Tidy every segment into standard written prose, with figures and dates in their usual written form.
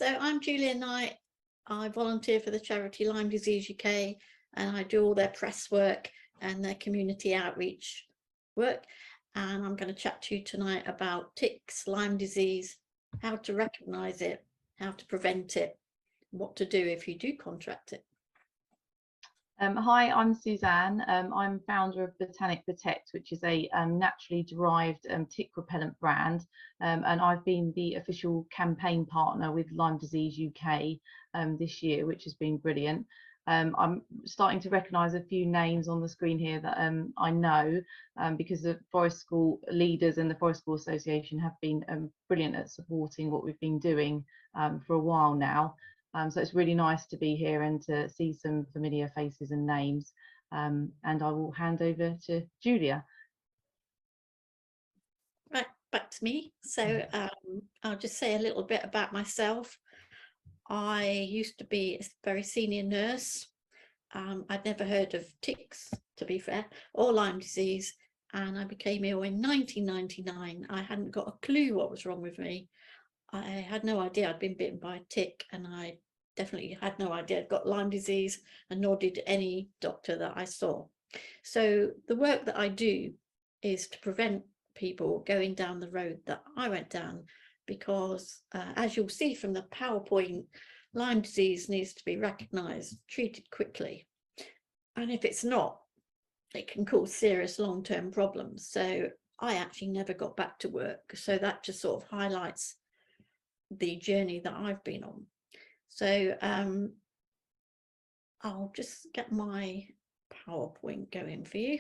So I'm Julia Knight. I volunteer for the charity Lyme Disease UK, and I do all their press work and their community outreach work. And I'm going to chat to you tonight about ticks, Lyme disease, how to recognise it, how to prevent it, what to do if you do contract it. Hi, I'm Suzanne. I'm founder of Botanic Protect, which is a naturally derived tick repellent brand, and I've been the official campaign partner with Lyme Disease UK this year, which has been brilliant. I'm starting to recognise a few names on the screen here that I know because the Forest School leaders and the Forest School Association have been brilliant at supporting what we've been doing for a while now. So it's really nice to be here and to see some familiar faces and names. And I will hand over to Julia. Right, back to me. So I'll just say a little bit about myself. I used to be a very senior nurse. I'd never heard of ticks, to be fair, or Lyme disease, and I became ill in 1999. I hadn't got a clue what was wrong with me. I had no idea I'd been bitten by a tick, and I definitely had no idea I'd got Lyme disease, and nor did any doctor that I saw. So the work that I do is to prevent people going down the road that I went down, because as you'll see from the PowerPoint, Lyme disease needs to be recognised, treated quickly. And if it's not, it can cause serious long-term problems. So I actually never got back to work. So that just sort of highlights the journey that I've been on. So I'll just get my PowerPoint going for you.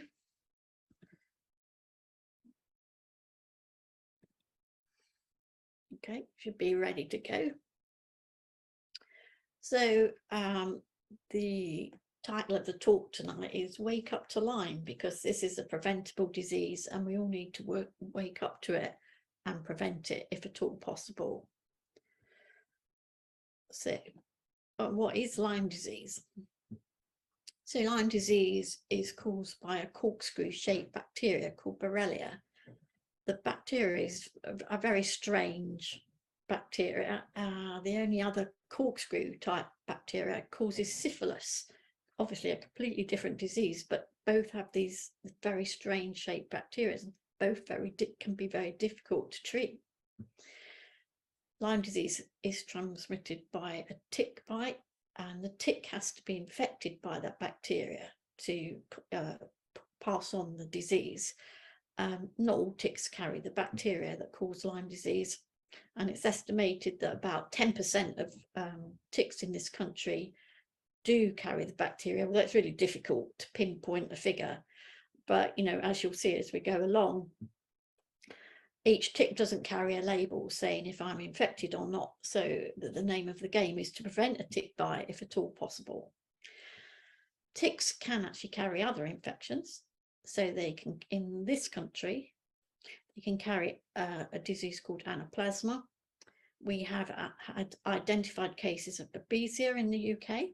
Okay, should be ready to go. So the title of the talk tonight is Wake Up to Lyme, because this is a preventable disease and we all need to wake up to it and prevent it if at all possible. So what is Lyme disease? So Lyme disease is caused by a corkscrew-shaped bacteria called Borrelia. The bacteria is a very strange bacteria. The only other corkscrew type bacteria causes syphilis, obviously a completely different disease, but both have these very strange shaped bacteria, and both can be very difficult to treat. Lyme disease is transmitted by a tick bite, and the tick has to be infected by that bacteria to pass on the disease. Not all ticks carry the bacteria that cause Lyme disease, and it's estimated that about 10% of ticks in this country do carry the bacteria. Well, that's really difficult to pinpoint a figure, but you know, as you'll see as we go along, each tick doesn't carry a label saying if I'm infected or not. So the name of the game is to prevent a tick bite if at all possible. Ticks can actually carry other infections. So they can, in this country, they can carry a disease called anaplasma. We have had identified cases of babesia in the UK,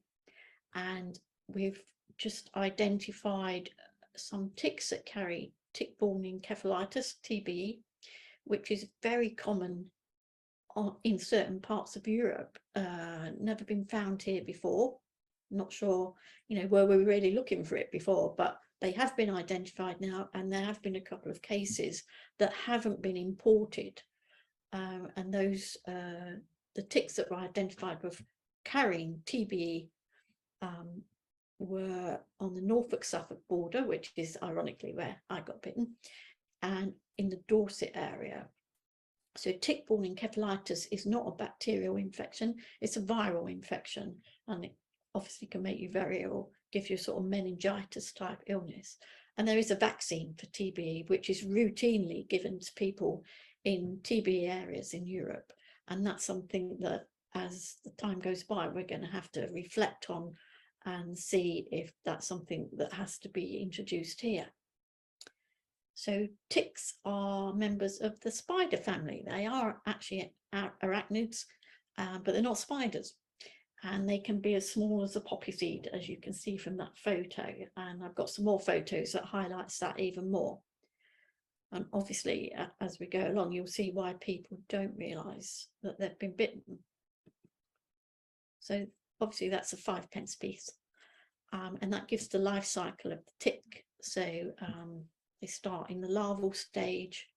and we've just identified some ticks that carry tick-borne encephalitis, TBE, which is very common in certain parts of Europe. Never been found here before. Not sure, you know, were we really looking for it before, but they have been identified now, and there have been a couple of cases that haven't been imported. And those, the ticks that were identified with carrying TBE were on the Norfolk-Suffolk border, which is ironically where I got bitten, and in the Dorset area. So tick-borne encephalitis is not a bacterial infection, it's a viral infection, and it obviously can make you very ill, give you a sort of meningitis type illness. And there is a vaccine for TBE, which is routinely given to people in TBE areas in Europe. And that's something that, as the time goes by, we're going to have to reflect on and see if that's something that has to be introduced here. So ticks are members of the spider family. They are actually arachnids, but they're not spiders. And they can be as small as a poppy seed, as you can see from that photo. And I've got some more photos that highlights that even more. And obviously, as we go along, you'll see why people don't realise that they've been bitten. So obviously that's a 5p piece. And that gives the life cycle of the tick. So they start in the larval stage,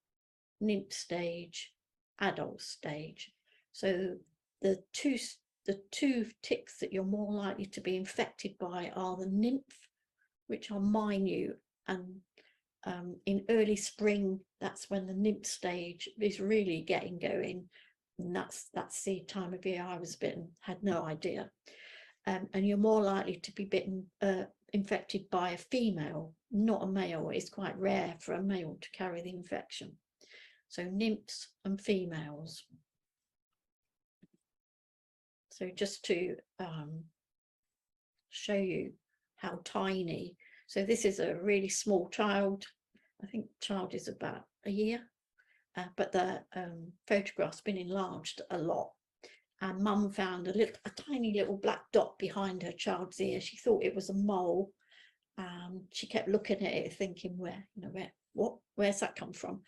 nymph stage, adult stage. So the two ticks that you're more likely to be infected by are the nymph, which are minute, and in early spring, that's when the nymph stage is really getting going, and that's the time of year I was bitten, had no idea. And you're more likely to be bitten, infected by a female, not a male. It's quite rare for a male to carry the infection. So nymphs and females. So just to show you how tiny. So this is a really small child. I think the child is about a year, but the photograph's been enlarged a lot. And mum found a tiny little black dot behind her child's ear. She thought it was a mole. She kept looking at it, thinking, where's that come from?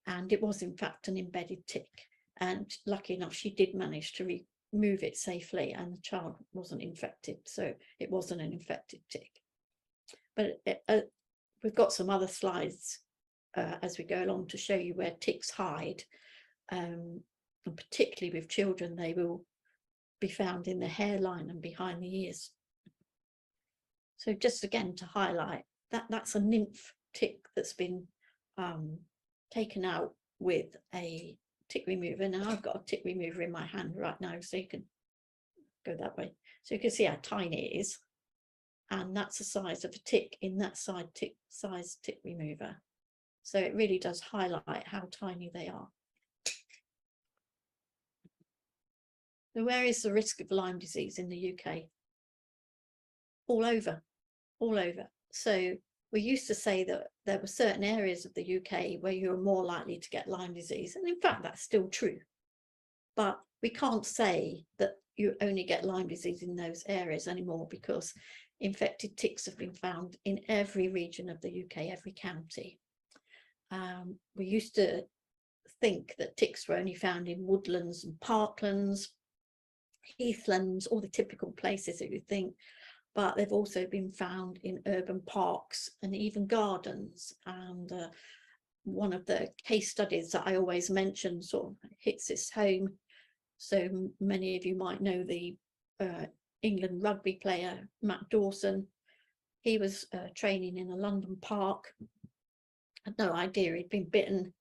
And it was in fact an embedded tick. And lucky enough, she did manage to remove it safely, and the child wasn't infected, so it wasn't an infected tick. But we've got some other slides as we go along to show you where ticks hide. And particularly with children, they will be found in the hairline and behind the ears. So just again to highlight that that's a nymph tick that's been taken out with a tick remover. Now I've got a tick remover in my hand right now, so you can go that way. So you can see how tiny it is, and that's the size of a tick in that size tick remover. So it really does highlight how tiny they are. So where is the risk of Lyme disease in the UK? All over. So we used to say that there were certain areas of the UK where you were more likely to get Lyme disease. And in fact, that's still true. But we can't say that you only get Lyme disease in those areas anymore, because infected ticks have been found in every region of the UK, every county. We used to think that ticks were only found in woodlands and parklands, heathlands, all the typical places that you think, but they've also been found in urban parks and even gardens. And one of the case studies that I always mention sort of hits this home. So many of you might know the England rugby player Matt Dawson. He was training in a London park, had no idea he'd been bitten,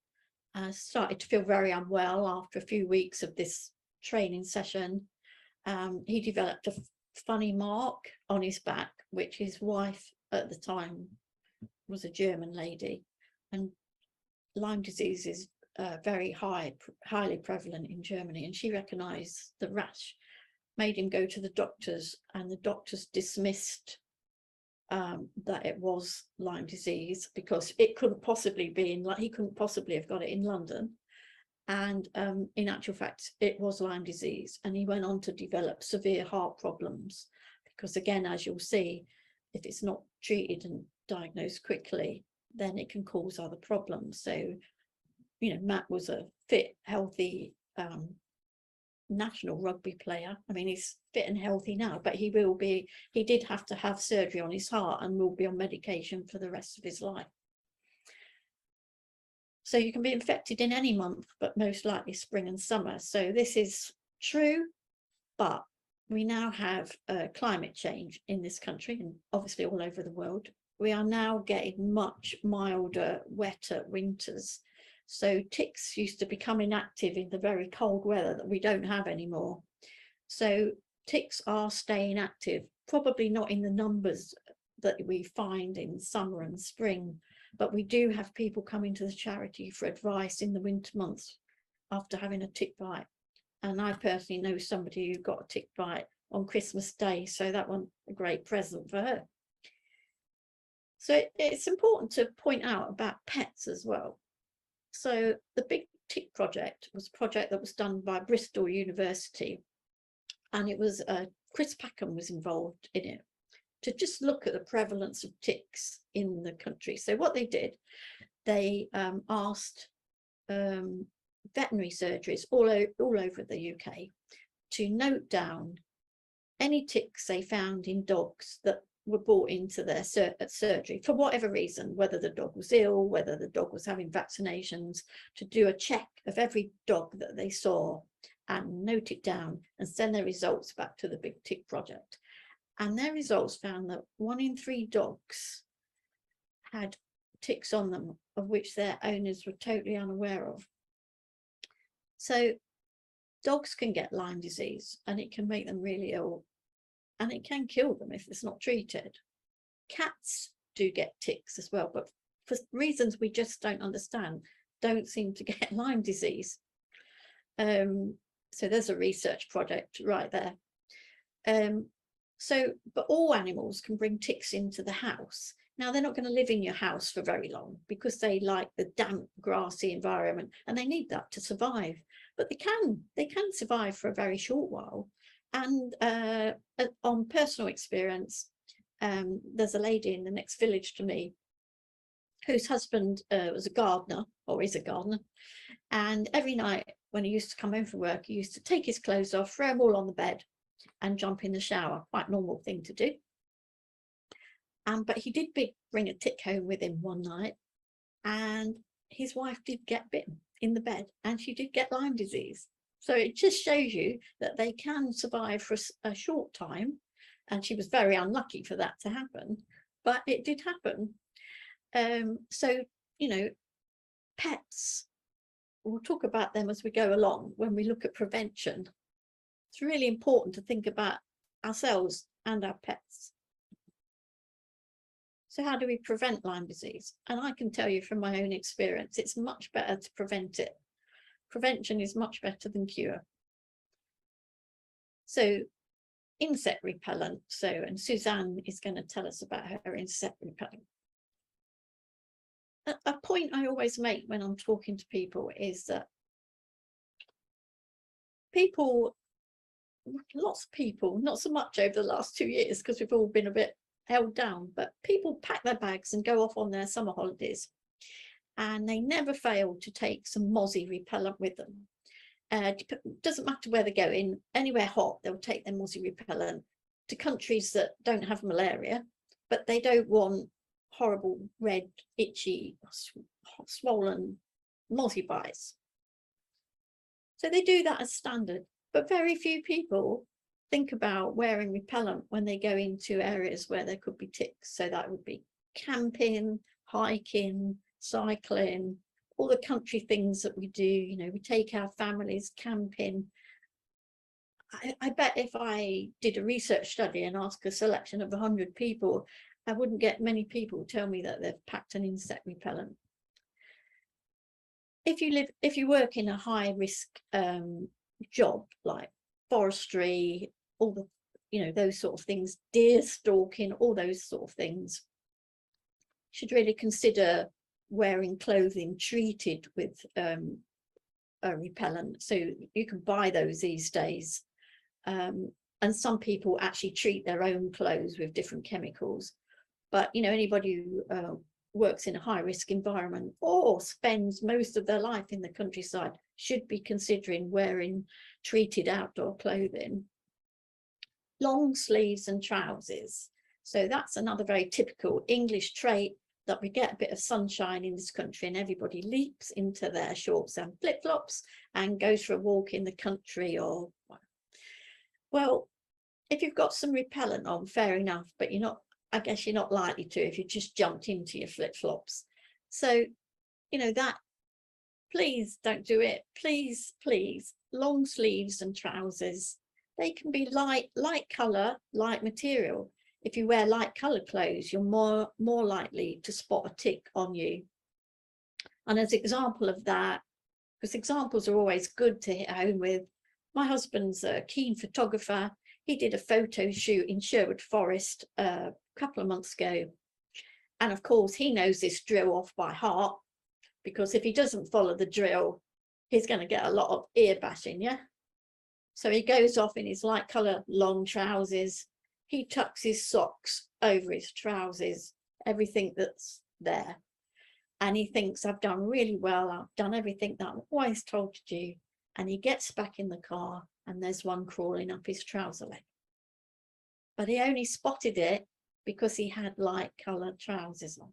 started to feel very unwell after a few weeks of this training session. He developed a funny mark on his back, which his wife at the time was a German lady, and Lyme disease is very highly prevalent in Germany, and she recognized the rash, made him go to the doctors, and the doctors dismissed that it was Lyme disease, because it couldn't possibly be he couldn't possibly have got it in London. And in actual fact, it was Lyme disease, and he went on to develop severe heart problems, because again, as you'll see, if it's not treated and diagnosed quickly, then it can cause other problems. So, you know, Matt was a fit, healthy national rugby player. I mean, he's fit and healthy now, but he did have to have surgery on his heart and will be on medication for the rest of his life. So you can be infected in any month, but most likely spring and summer. So this is true, but we now have climate change in this country, and obviously all over the world. We are now getting much milder, wetter winters. So ticks used to become inactive in the very cold weather that we don't have anymore. So ticks are staying active, probably not in the numbers that we find in summer and spring, but we do have people coming to the charity for advice in the winter months after having a tick bite. And I personally know somebody who got a tick bite on Christmas Day, so that was a great present for her. So it's important to point out about pets as well. So the Big Tick Project was a project that was done by Bristol University, and it was Chris Packham was involved in it, to just look at the prevalence of ticks in the country. So what they did, they asked veterinary surgeries all over the UK to note down any ticks they found in dogs that were brought into their surgery for whatever reason, whether the dog was ill, whether the dog was having vaccinations, to do a check of every dog that they saw and note it down and send their results back to the Big Tick Project. And their results found that 1 in 3 dogs had ticks on them, of which their owners were totally unaware of. So dogs can get Lyme disease, and it can make them really ill, and it can kill them if it's not treated. Cats do get ticks as well, but for reasons we just don't understand, don't seem to get Lyme disease. So there's a research project right there. But all animals can bring ticks into the house. Now, they're not going to live in your house for very long because they like the damp, grassy environment, and they need that to survive. But they can survive for a very short while. And on personal experience, there's a lady in the next village to me whose husband was a gardener, or is a gardener, and every night when he used to come home from work, he used to take his clothes off, throw them all on the bed and jump in the shower. Quite normal thing to do. But he did bring a tick home with him one night, and his wife did get bitten in the bed, and she did get Lyme disease. So it just shows you that they can survive for a short time, and she was very unlucky for that to happen, but it did happen. So, you know, pets, we'll talk about them as we go along when we look at prevention. It's really important to think about ourselves and our pets. So how do we prevent Lyme disease? And I can tell you from my own experience, it's much better to prevent it. Prevention is much better than cure. So insect repellent. And Suzanne is going to tell us about her insect repellent. A point I always make when I'm talking to people is that lots of people, not so much over the last 2 years because we've all been a bit held down, but people pack their bags and go off on their summer holidays, and they never fail to take some mozzie repellent with them. Doesn't matter where they're going, anywhere hot, they'll take their mozzie repellent to countries that don't have malaria, but they don't want horrible red, itchy, swollen mozzie bites. So they do that as standard, but very few people think about wearing repellent when they go into areas where there could be ticks. So that would be camping, hiking, cycling, all the country things that we do. You know, we take our families camping. I bet if I did a research study and asked a selection of 100 people, I wouldn't get many people tell me that they've packed an insect repellent. If you work in a high risk job like forestry, all the, you know, those sort of things, deer stalking, all those sort of things, you should really consider wearing clothing treated with a repellent. So you can buy those these days, and some people actually treat their own clothes with different chemicals. But you know, anybody who works in a high risk environment or spends most of their life in the countryside should be considering wearing treated outdoor clothing. Long sleeves and trousers. So that's another very typical English trait, that we get a bit of sunshine in this country and everybody leaps into their shorts and flip-flops and goes for a walk in the country. Or, well, if you've got some repellent on, fair enough, but I guess you're not likely to if you just jumped into your flip-flops. So, you know, that, please don't do it. Please, please, long sleeves and trousers. They can be light colour, light material. If you wear light coloured clothes, you're more likely to spot a tick on you. And as an example of that, because examples are always good to hit home with, my husband's a keen photographer. He did a photo shoot in Sherwood Forest a couple of months ago. And of course, he knows this drill off by heart, because if he doesn't follow the drill, he's going to get a lot of ear bashing, yeah? So he goes off in his light colour long trousers. He tucks his socks over his trousers, everything that's there. And he thinks, I've done really well. I've done everything that I'm always told to do. And he gets back in the car and there's one crawling up his trouser leg. but he only spotted it because he had light coloured trousers on.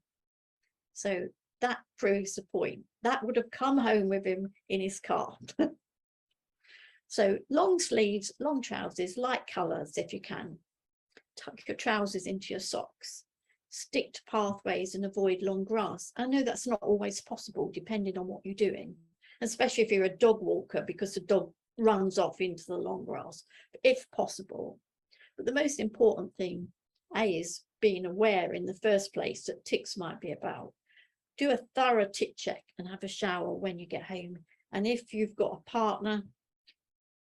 So that proves the point. That would have come home with him in his car. So long sleeves, long trousers, light colours if you can. Tuck your trousers into your socks. Stick to pathways and avoid long grass. I know that's not always possible depending on what you're doing, especially if you're a dog walker, because the dog runs off into the long grass, if possible. But the most important thing, is being aware in the first place that ticks might be about. Do a thorough tick check and have a shower when you get home. And if you've got a partner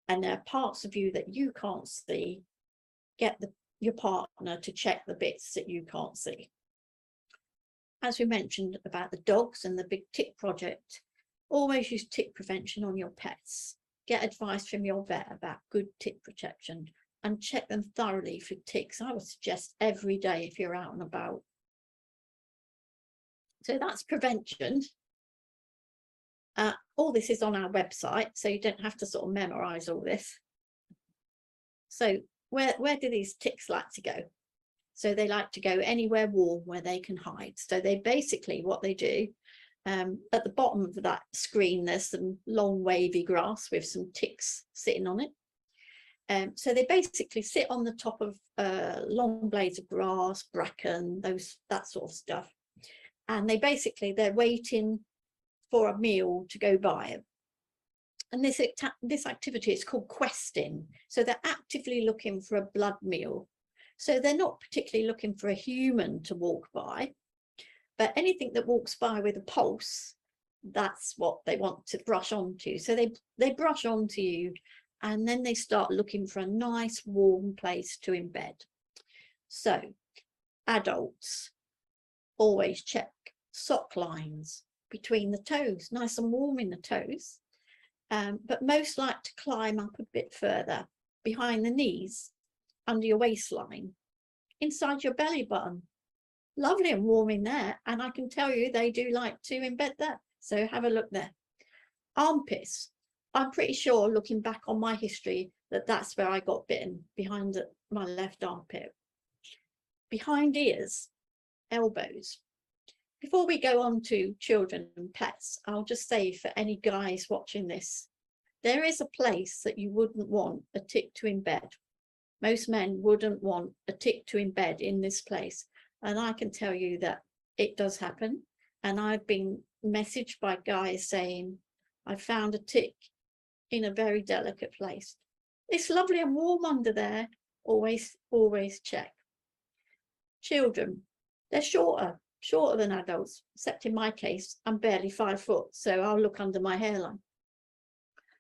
and there are parts of you that you can't see, get your partner to check the bits that you can't see. As we mentioned about the dogs and the big tick project, always use tick prevention on your pets. Get advice from your vet about good tick protection and check them thoroughly for ticks. I would suggest every day if you're out and about. So that's prevention. All this is on our website, so you don't have to sort of memorize all this. So where do these ticks like to go? So they like to go anywhere warm where they can hide. So they basically, what they do, at the bottom of that screen, there's some long wavy grass with some ticks sitting on it. So they basically sit on the top of long blades of grass, bracken, that sort of stuff. And they're waiting for a meal to go by. And this activity is called questing. So they're actively looking for a blood meal. So they're not particularly looking for a human to walk by, but anything that walks by with a pulse, that's what they want to brush onto. So they brush onto you, and then they start looking for a nice warm place to embed. So adults, always check sock lines between the toes, nice and warm in the toes. But most like to climb up a bit further, behind the knees, under your waistline, inside your belly button. Lovely and warm in there, and I can tell you they do like to embed that. So have a look there. Armpits. I'm pretty sure, looking back on my history, that's where I got bitten, behind my left armpit. Behind ears, elbows. Before we go on to children and pets, I'll just say for any guys watching this, there is a place that you wouldn't want a tick to embed. Most men wouldn't want a tick to embed in this place. And I can tell you that it does happen. And I've been messaged by guys saying, I found a tick in a very delicate place. It's lovely and warm under there. Always check. Children, they're shorter than adults, except in my case, I'm barely 5 foot, so I'll look under my hairline.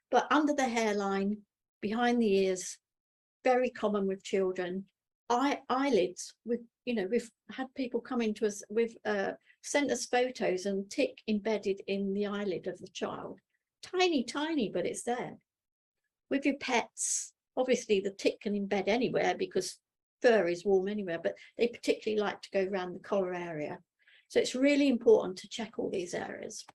But under the hairline, behind the ears, very common with children. Eyelids, we've had people come into us with sent us photos and tick embedded in the eyelid of the child. Tiny, but it's there. With your pets, obviously the tick can embed anywhere because fur is warm anywhere, but they particularly like to go around the collar area. So it's really important to check all these areas.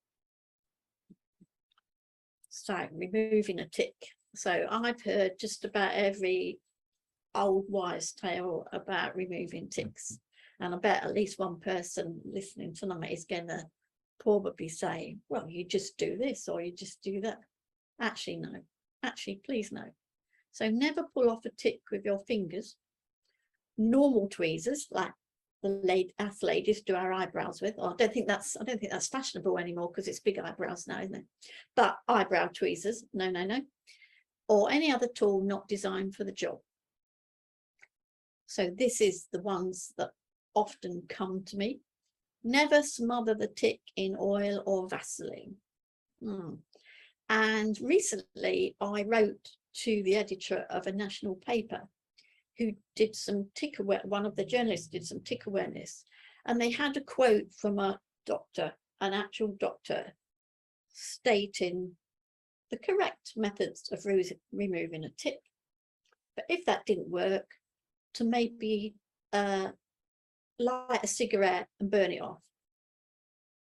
So removing a tick. So I've heard just about every old wives' tale about removing ticks. And I bet at least one person listening tonight is going to probably say, well, you just do this or you just do that. Actually, no. Actually, please no. So never pull off a tick with your fingers. Normal tweezers, like us ladies do our eyebrows with. I don't think that's fashionable anymore because it's big eyebrows now, isn't it? But eyebrow tweezers, no. Or any other tool not designed for the job. So this is the ones that often come to me. Never smother the tick in oil or Vaseline. And recently I wrote to the editor of a national paper who did some tick awareness. One of the journalists did some tick awareness, and they had a quote from a doctor, an actual doctor, stating the correct methods of removing a tick. But if that didn't work, to maybe light a cigarette and burn it off,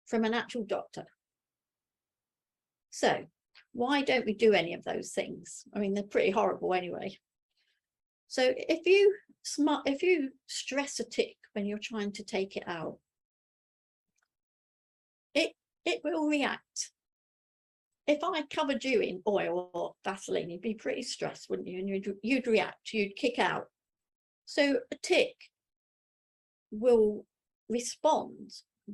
from an actual doctor. So why don't we do any of those things? I mean, they're pretty horrible anyway. So if you stress a tick when you're trying to take it out, it will react. If I covered you in oil or Vaseline, you'd be pretty stressed, wouldn't you? And you'd react, you'd kick out. So a tick will respond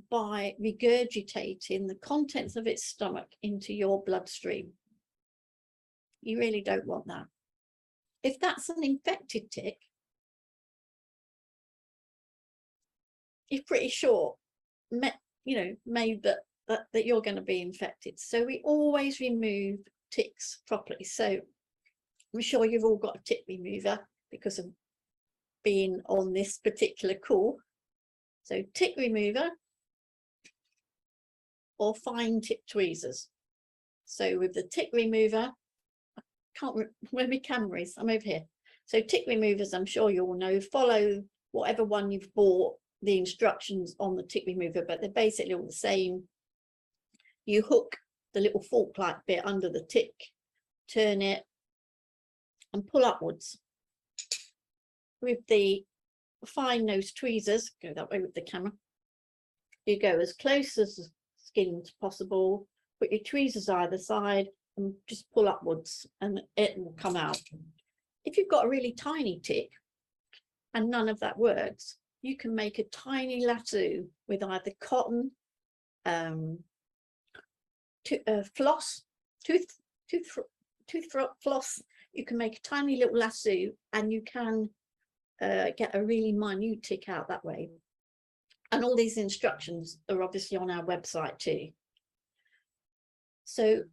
by regurgitating the contents of its stomach into your bloodstream. You really don't want that. If that's an infected tick, you're pretty sure, maybe that you're going to be infected. So we always remove ticks properly. So I'm sure you've all got a tick remover because of being on this particular call. So tick remover or fine tip tweezers. So with the tick remover, I can't remember where my camera is. I'm over here. So tick removers, I'm sure you all know, follow whatever one you've bought, the instructions on the tick remover, but they're basically all the same. You hook the little fork-like bit under the tick, turn it and pull upwards. With the fine nose tweezers, go that way with the camera, you go as close as the skin as possible, put your tweezers either side and just pull upwards and it will come out. If you've got a really tiny tick and none of that works, you can make a tiny lasso with either cotton, floss, tooth floss. You can make a tiny little lasso and you can get a really minute tick out that way. And all these instructions are obviously on our website too. So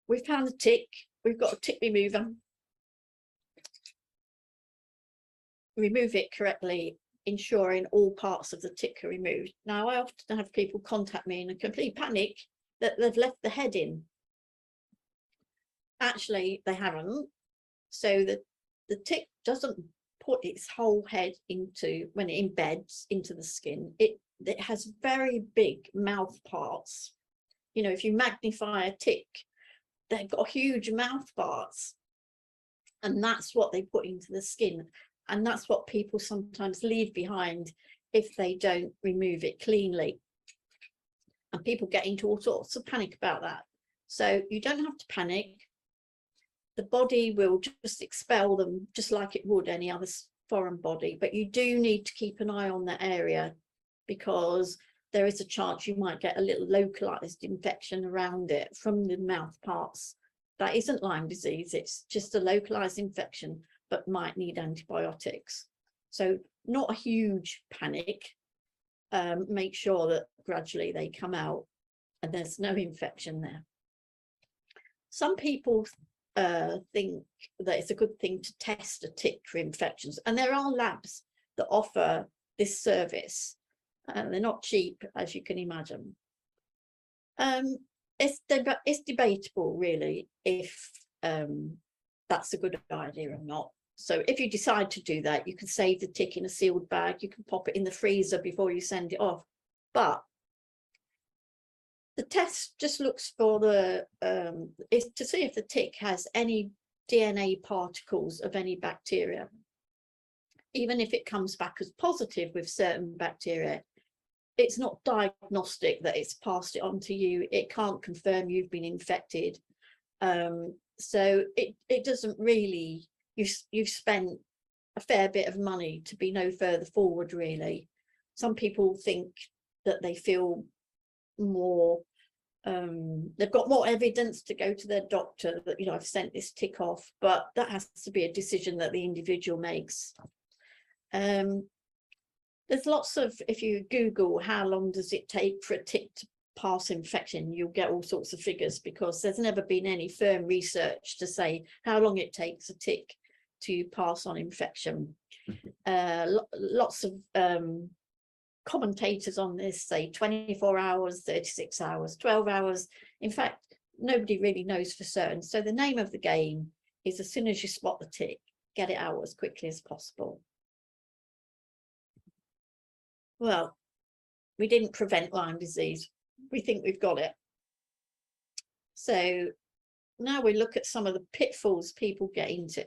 we found the tick, we've got a tick remover. Remove it correctly, ensuring all parts of the tick are removed. Now, I often have people contact me in a complete panic that they've left the head in. Actually, they haven't. So the tick doesn't put its whole head into, when it embeds into the skin, it has very big mouth parts. You know, if you magnify a tick, they've got huge mouth parts, and that's what they put into the skin. And that's what people sometimes leave behind if they don't remove it cleanly. And people get into all sorts of panic about that. So you don't have to panic. The body will just expel them just like it would any other foreign body. But you do need to keep an eye on that area because there is a chance you might get a little localized infection around it from the mouth parts. That isn't Lyme disease. It's just a localized infection, but might need antibiotics. So not a huge panic. Make sure that gradually they come out and there's no infection there. Some people think that it's a good thing to test a tick for infections, and there are labs that offer this service, and they're not cheap, as you can imagine. It's debatable really if that's a good idea or not. So if you decide to do that, you can save the tick in a sealed bag, you can pop it in the freezer before you send it off. But the test just looks for is to see if the tick has any DNA particles of any bacteria. Even if it comes back as positive with certain bacteria, it's not diagnostic that it's passed it on to you. It can't confirm you've been infected. So it doesn't really, you've spent a fair bit of money to be no further forward really. Some people think that they feel more, they've got more evidence to go to their doctor that, you know, I've sent this tick off, but that has to be a decision that the individual makes. There's lots of, if you Google how long does it take for a tick to pass infection, you'll get all sorts of figures because there's never been any firm research to say how long it takes a tick to pass on infection. Lots of commentators on this say 24 hours, 36 hours, 12 hours. In fact, nobody really knows for certain. So the name of the game is, as soon as you spot the tick, get it out as quickly as possible. Well, we didn't prevent Lyme disease. We think we've got it. So now we look at some of the pitfalls people get into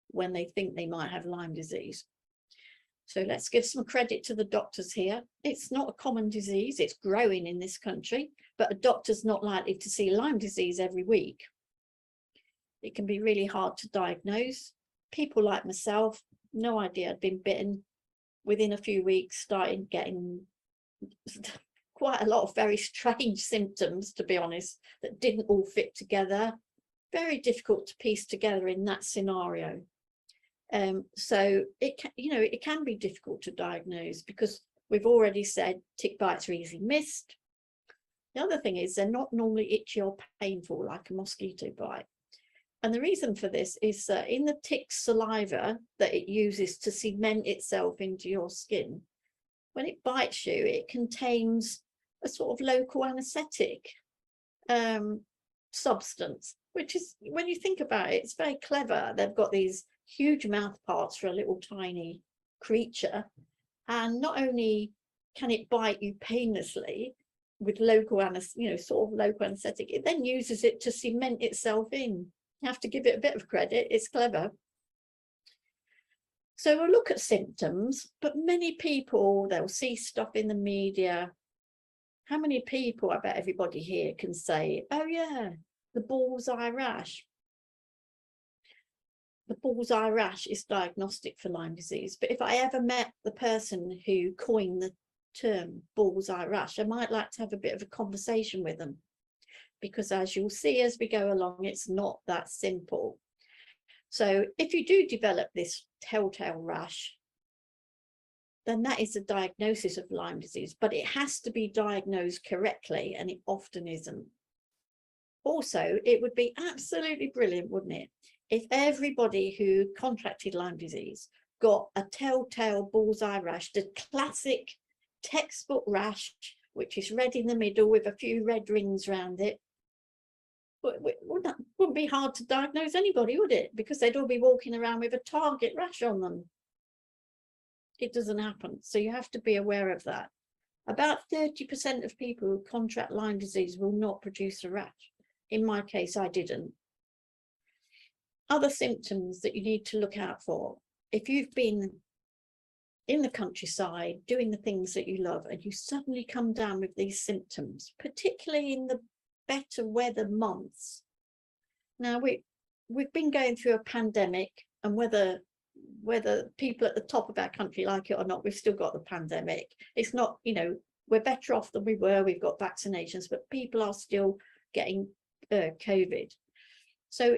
when they think they might have Lyme disease. So let's give some credit to the doctors here. It's not a common disease, it's growing in this country, but a doctor's not likely to see Lyme disease every week. It can be really hard to diagnose. People like myself, no idea I'd been bitten. Within a few weeks, started getting quite a lot of very strange symptoms, to be honest, that didn't all fit together. Very difficult to piece together in that scenario. So it can be difficult to diagnose because we've already said tick bites are easily missed. The other thing is they're not normally itchy or painful like a mosquito bite. And the reason for this is that in the tick's saliva that it uses to cement itself into your skin, when it bites you, it contains a sort of local anesthetic substance, which is, when you think about it, it's very clever. They've got these huge mouth parts for a little tiny creature, and not only can it bite you painlessly with local sort of local anesthetic, it then uses it to cement itself in. You have to give it a bit of credit, it's clever. So we'll look at symptoms, but many people, they'll see stuff in the media. How many people, I bet everybody here can say, oh yeah, the bullseye rash. The bullseye rash is diagnostic for Lyme disease, but if I ever met the person who coined the term bullseye rash, I might like to have a bit of a conversation with them, because as you'll see as we go along, it's not that simple. So if you do develop this telltale rash, then that is a diagnosis of Lyme disease, but it has to be diagnosed correctly, and it often isn't. Also, it would be absolutely brilliant, wouldn't it, if everybody who contracted Lyme disease got a telltale bullseye rash, the classic textbook rash, which is red in the middle with a few red rings around it. Wouldn't be hard to diagnose anybody, would it? Because they'd all be walking around with a target rash on them. It doesn't happen. So you have to be aware of that. About 30% of people who contract Lyme disease will not produce a rash. In my case, I didn't. Other symptoms that you need to look out for: if you've been in the countryside doing the things that you love and you suddenly come down with these symptoms, particularly in the better weather months. Now we've been going through a pandemic, and whether people at the top of our country like it or not, we've still got the pandemic. It's not, we're better off than we were. We've got vaccinations, but people are still getting COVID. So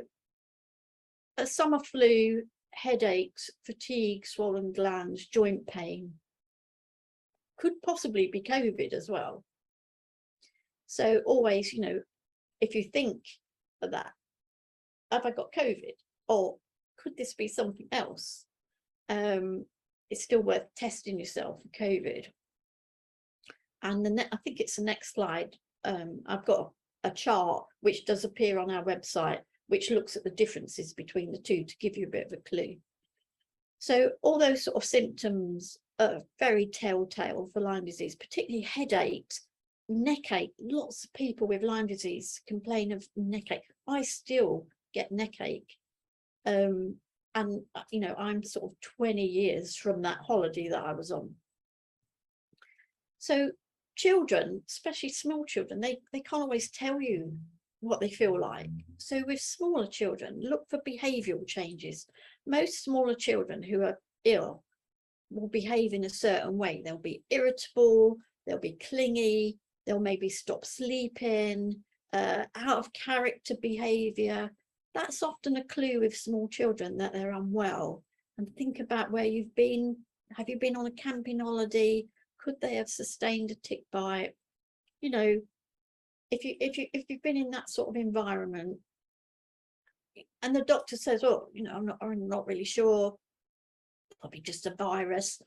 a summer flu, headaches, fatigue, swollen glands, joint pain could possibly be COVID as well. So always, if you think of that, have I got COVID, or could this be something else? It's still worth testing yourself for COVID. And I think it's the next slide. I've got a chart which does appear on our website, which looks at the differences between the two to give you a bit of a clue. So all those sort of symptoms are very telltale for Lyme disease, particularly headaches, neck ache. Lots of people with Lyme disease complain of neck ache. I still get neck ache. And I'm sort of 20 years from that holiday that I was on. So children, especially small children, they can't always tell you what they feel like. So with smaller children, look for behavioral changes. Most smaller children who are ill will behave in a certain way. They'll be irritable, they'll be clingy, they'll maybe stop sleeping, out of character behavior. That's often a clue with small children that they're unwell. And think about where you've been. Have you been on a camping holiday? Could they have sustained a tick bite? If you've been in that sort of environment, and the doctor says, oh, I'm not really sure, probably just a virus,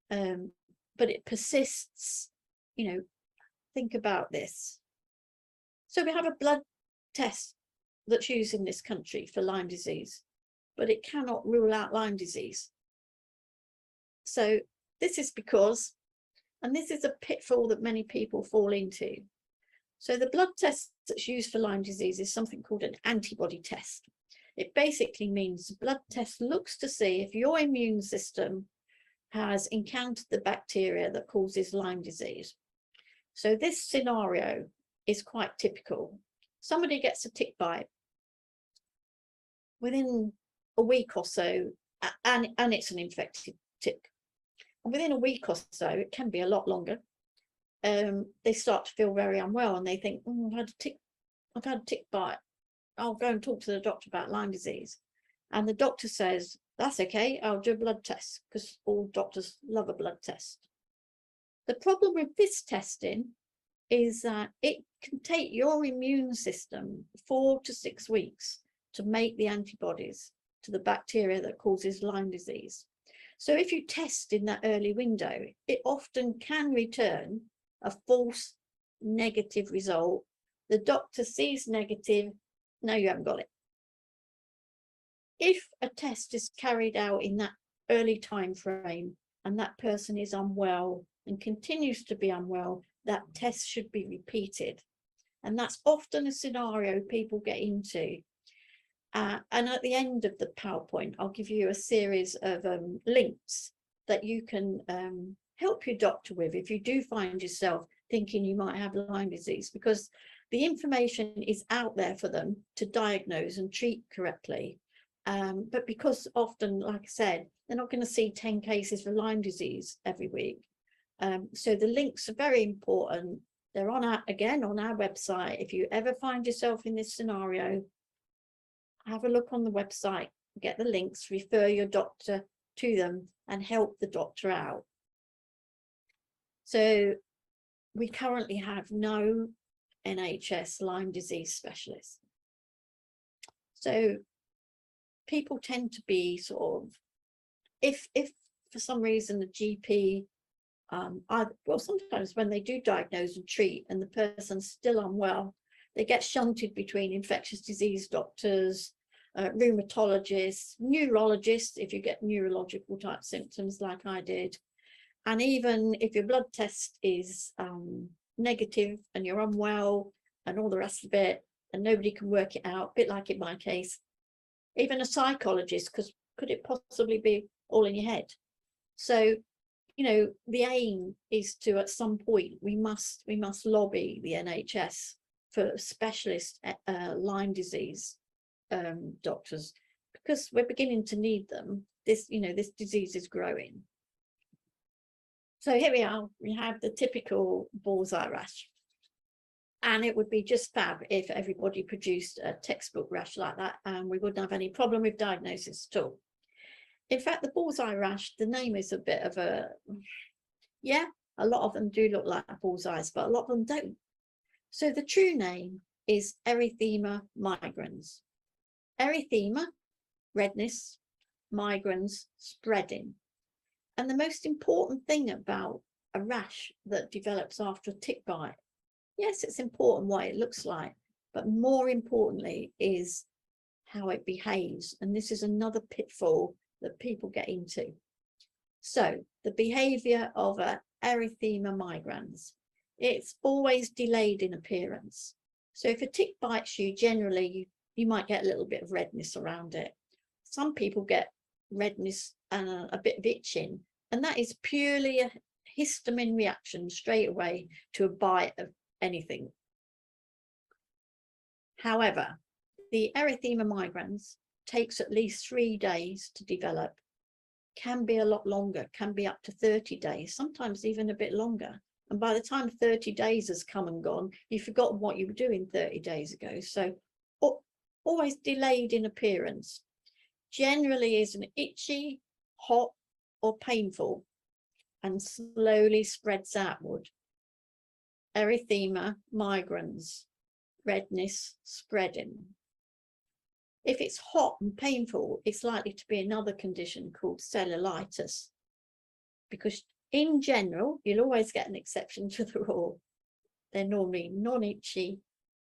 but it persists, think about this. So we have a blood test that's used in this country for Lyme disease, but it cannot rule out Lyme disease. So this is because, and this is a pitfall that many people fall into. So the blood test that's used for Lyme disease is something called an antibody test. It basically means the blood test looks to see if your immune system has encountered the bacteria that causes Lyme disease. So this scenario is quite typical. Somebody gets a tick bite within a week or so, and it's an infected tick. And within a week or so, it can be a lot longer, they start to feel very unwell and they think, oh, I've had a tick bite. I'll go and talk to the doctor about Lyme disease. And the doctor says, that's okay, I'll do a blood test, because all doctors love a blood test. The problem with this testing is that it can take your immune system 4 to 6 weeks to make the antibodies to the bacteria that causes Lyme disease. So if you test in that early window, it often can return a false negative result. The doctor sees negative, no, you haven't got it. If a test is carried out in that early time frame and that person is unwell and continues to be unwell, that test should be repeated. And that's often a scenario people get into. And at the end of the PowerPoint, I'll give you a series of links that you can help your doctor with if you do find yourself thinking you might have Lyme disease, because the information is out there for them to diagnose and treat correctly. But because often, like I said, they're not going to see 10 cases for Lyme disease every week. So the links are very important. They're on our website. If you ever find yourself in this scenario, have a look on the website, get the links, refer your doctor to them and help the doctor out. So we currently have no NHS Lyme disease specialists. So people tend to be sort of, if for some reason the GP, well, sometimes when they do diagnose and treat and the person's still unwell, they get shunted between infectious disease doctors, rheumatologists, neurologists, if you get neurological type symptoms like I did. And even if your blood test is negative and you're unwell and all the rest of it, and nobody can work it out, a bit like in my case, even a psychologist, because could it possibly be all in your head? So, you know, the aim is to, at some point, we must lobby the NHS for specialist Lyme disease doctors, because we're beginning to need them. This disease is growing. So here we are, we have the typical bullseye rash. And it would be just fab if everybody produced a textbook rash like that, and we wouldn't have any problem with diagnosis at all. In fact, the bullseye rash, the name is a bit of a, yeah, a lot of them do look like bullseyes, but a lot of them don't. So the true name is erythema migrans. Erythema, redness, migrans, spreading. And the most important thing about a rash that develops after a tick bite, yes, it's important what it looks like, but more importantly is how it behaves. And this is another pitfall that people get into. So the behavior of a erythema migrans, it's always delayed in appearance. So if a tick bites you, generally you might get a little bit of redness around it. Some people get redness and a bit of itching, and that is purely a histamine reaction straight away to a bite of anything. However, the erythema migrans takes at least 3 days to develop, can be a lot longer, can be up to 30 days, sometimes even a bit longer. And by the time 30 days has come and gone, you've forgotten what you were doing 30 days ago. So always delayed in appearance. Generally is an itchy, hot or painful, and slowly spreads outward. Erythema migrans, redness, spreading. If it's hot and painful, it's likely to be another condition called cellulitis, because in general, you'll always get an exception to the rule. They're normally non-itchy,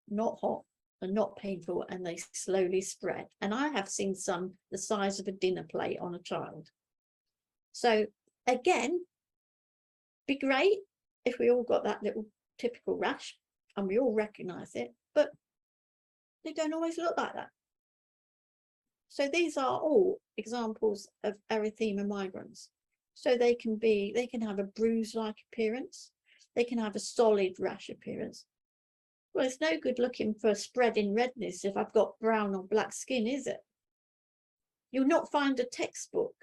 not hot, and not painful, and they slowly spread. And I have seen some the size of a dinner plate on a child. So again, be great if we all got that little typical rash and we all recognize it, but they don't always look like that. So these are all examples of erythema migrans. So they can have a bruise-like appearance. They can have a solid rash appearance. Well, it's no good looking for spreading redness if I've got brown or black skin, is it? You'll not find a textbook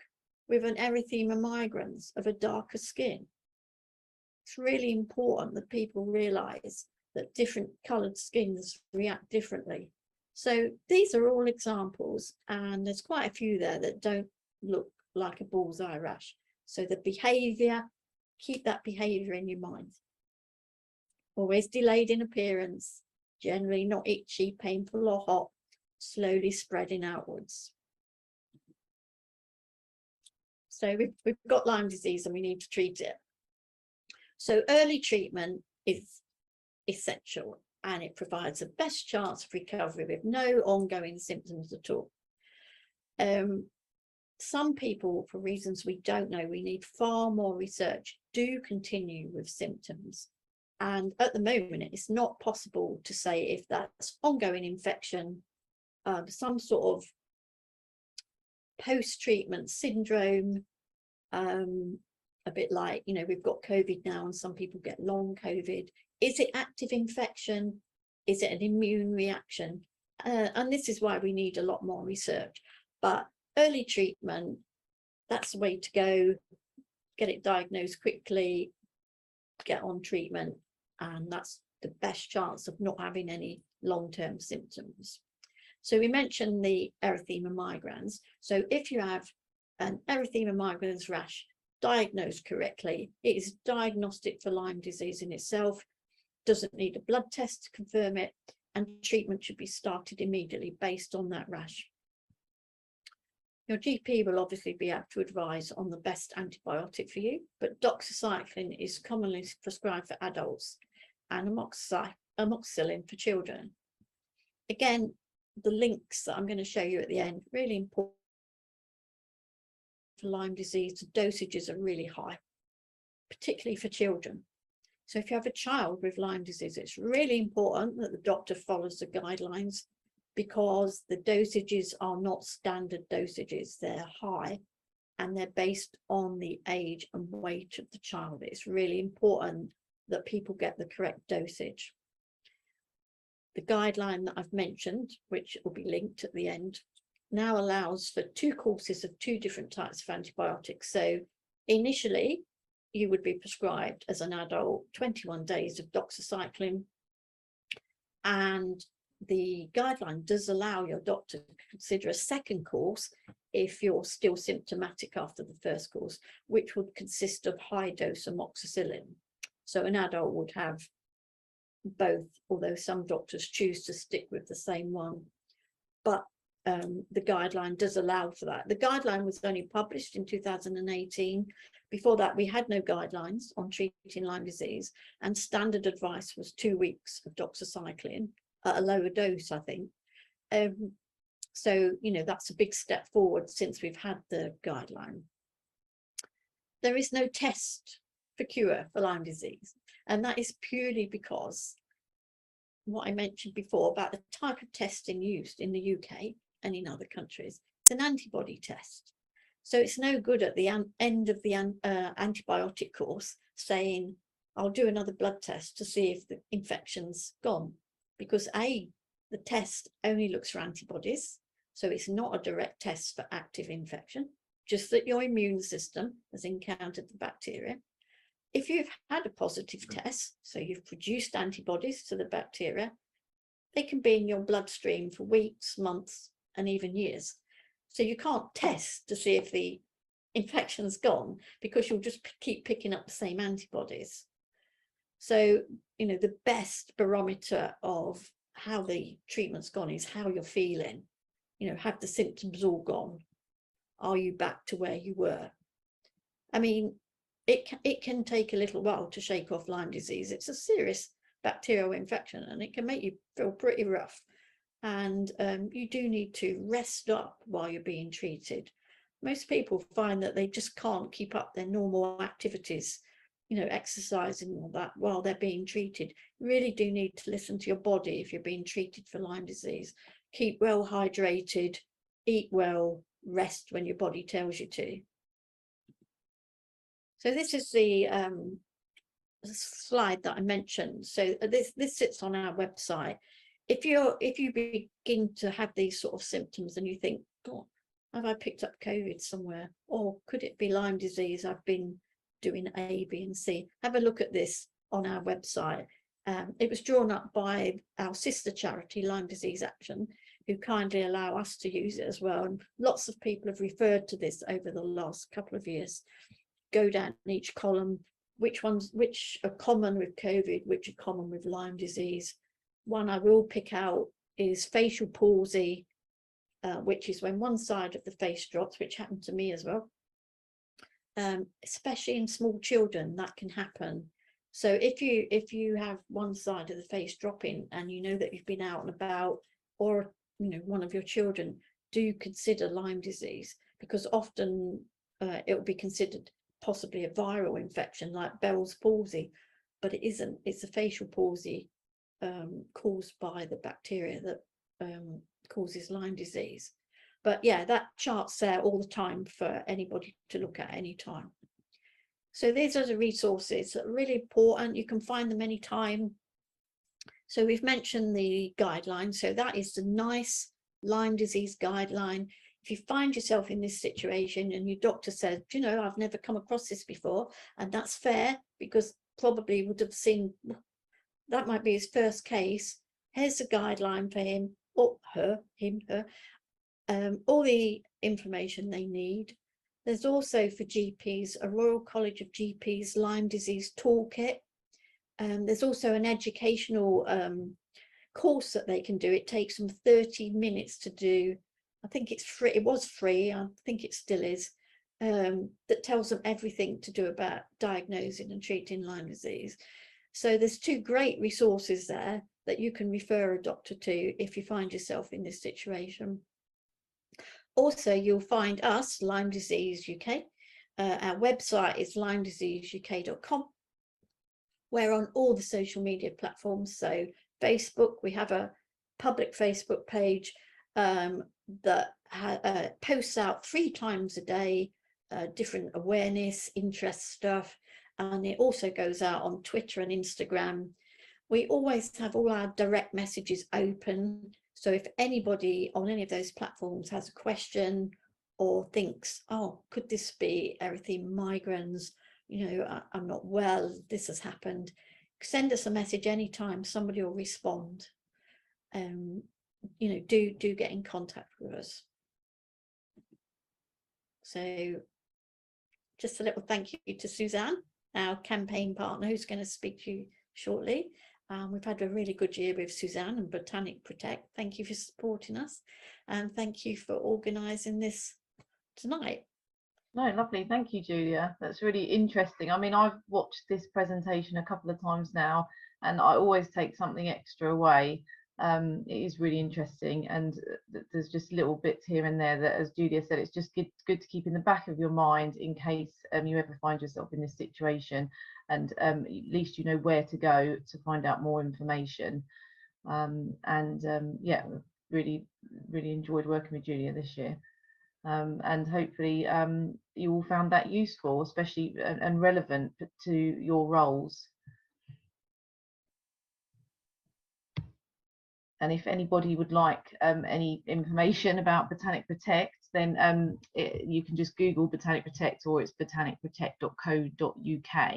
with an erythema migrans of a darker skin. It's really important that people realise that different coloured skins react differently. So these are all examples, and there's quite a few there that don't look like a bullseye rash. So the behaviour, keep that behaviour in your mind. Always delayed in appearance, generally not itchy, painful or hot, slowly spreading outwards. So we've got Lyme disease and we need to treat it. So early treatment is essential, and it provides the best chance of recovery with no ongoing symptoms at all. Some people, for reasons we don't know, we need far more research, do continue with symptoms. And at the moment, it's not possible to say if that's ongoing infection, some sort of post-treatment syndrome, a bit like, you know, we've got COVID now and some people get long COVID. Is it active infection? Is it an immune reaction? And this is why we need a lot more research. But early treatment, that's the way to go. Get it diagnosed quickly, get on treatment, and that's the best chance of not having any long-term symptoms. So we mentioned the erythema migrans. So if you have an erythema migrans rash diagnosed correctly, it is diagnostic for Lyme disease in itself, doesn't need a blood test to confirm it, and treatment should be started immediately based on that rash. Your GP will obviously be able to advise on the best antibiotic for you, but doxycycline is commonly prescribed for adults and amoxicillin for children. Again, the links that I'm going to show you at the end, really important for Lyme disease. The dosages are really high, particularly for children. So if you have a child with Lyme disease, it's really important that the doctor follows the guidelines, because the dosages are not standard dosages. They're high and they're based on the age and weight of the child. It's really important that people get the correct dosage. The guideline that I've mentioned, which will be linked at the end, now allows for 2 courses of 2 different types of antibiotics. So initially, you would be prescribed as an adult 21 days of doxycycline, and the guideline does allow your doctor to consider a second course if you're still symptomatic after the first course, which would consist of high dose amoxicillin. So an adult would have both, although some doctors choose to stick with the same one. But the guideline does allow for that. The guideline was only published in 2018. Before that, we had no guidelines on treating Lyme disease, and standard advice was 2 weeks of doxycycline at a lower dose, I think. So, you know, that's a big step forward since we've had the guideline. There is no test for cure for Lyme disease, and that is purely because what I mentioned before about the type of testing used in the UK and in other countries. It's an antibody test. So it's no good at the end of the antibiotic course saying, I'll do another blood test to see if the infection's gone, because A, the test only looks for antibodies. So it's not a direct test for active infection, just that your immune system has encountered the bacteria. If you've had a positive test, so you've produced antibodies to the bacteria, they can be in your bloodstream for weeks, months, and even years. So you can't test to see if the infection's gone, because you'll just keep picking up the same antibodies. So, you know, the best barometer of how the treatment's gone is how you're feeling. You know, have the symptoms all gone? Are you back to where you were? I mean, it can take a little while to shake off Lyme disease. It's a serious bacterial infection and it can make you feel pretty rough. And you do need to rest up while you're being treated. Most people find that they just can't keep up their normal activities, you know, exercising and all that while they're being treated. You really do need to listen to your body if you're being treated for Lyme disease. Keep well hydrated, eat well, rest when your body tells you to. So this is the slide that I mentioned. So this sits on our website. If you begin to have these sort of symptoms and you think, God, have I picked up COVID somewhere, or could it be Lyme disease? I've been doing A, B, and C. Have a look at this on our website. It was drawn up by our sister charity, Lyme Disease Action, who kindly allow us to use it as well. And lots of people have referred to this over the last couple of years. Go down each column, which are common with COVID, which are common with Lyme disease. One I will pick out is facial palsy, which is when one side of the face drops, which happened to me as well. Especially in small children, that can happen. So if you have one side of the face dropping and you know that you've been out and about, or one of your children, do consider Lyme disease, because often it will be considered possibly a viral infection like Bell's palsy, but it isn't. It's a facial palsy caused by the bacteria that causes Lyme disease. But yeah, that chart's there all the time for anybody to look at any time. So these are the resources that are really important. You can find them anytime. So we've mentioned the guidelines. So that is the NICE Lyme disease guideline. If you find yourself in this situation and your doctor says, I've never come across this before, and that's fair, because probably would have seen, that might be his first case. Here's a guideline for him or her, all the information they need. There's also for GPs, a Royal College of GPs Lyme disease toolkit. There's also an educational course that they can do. It takes them 30 minutes to do. I think it's free. It was free. I think it still is. That tells them everything to do about diagnosing and treating Lyme disease. So there's two great resources there that you can refer a doctor to if you find yourself in this situation. Also, you'll find us, Lyme Disease UK. Our website is lymediseaseuk.com. We're on all the social media platforms. So Facebook, we have a public Facebook page that posts out 3 times a day, different awareness, interest stuff. And it also goes out on Twitter and Instagram. We always have all our direct messages open. So if anybody on any of those platforms has a question or thinks, oh, could this be erythema migrans? I'm not well, this has happened. Send us a message anytime, somebody will respond. Do get in contact with us. So just a little thank you to Suzanne, our campaign partner, who's going to speak to you shortly. We've had a really good year with Suzanne and Botanic Protect. Thank you for supporting us, and thank you for organising this tonight. No, lovely. Thank you, Julia. That's really interesting. I mean, I've watched this presentation a couple of times now, and I always take something extra away. It is really interesting, and there's just little bits here and there that, as Julia said, it's just good to keep in the back of your mind in case you ever find yourself in this situation, and at least you know where to go to find out more information. Yeah, really enjoyed working with Julia this year. And hopefully you all found that useful, especially and relevant to your roles. And if anybody would like any information about Botanic Protect, then you can just Google Botanic Protect, or it's botanicprotect.co.uk.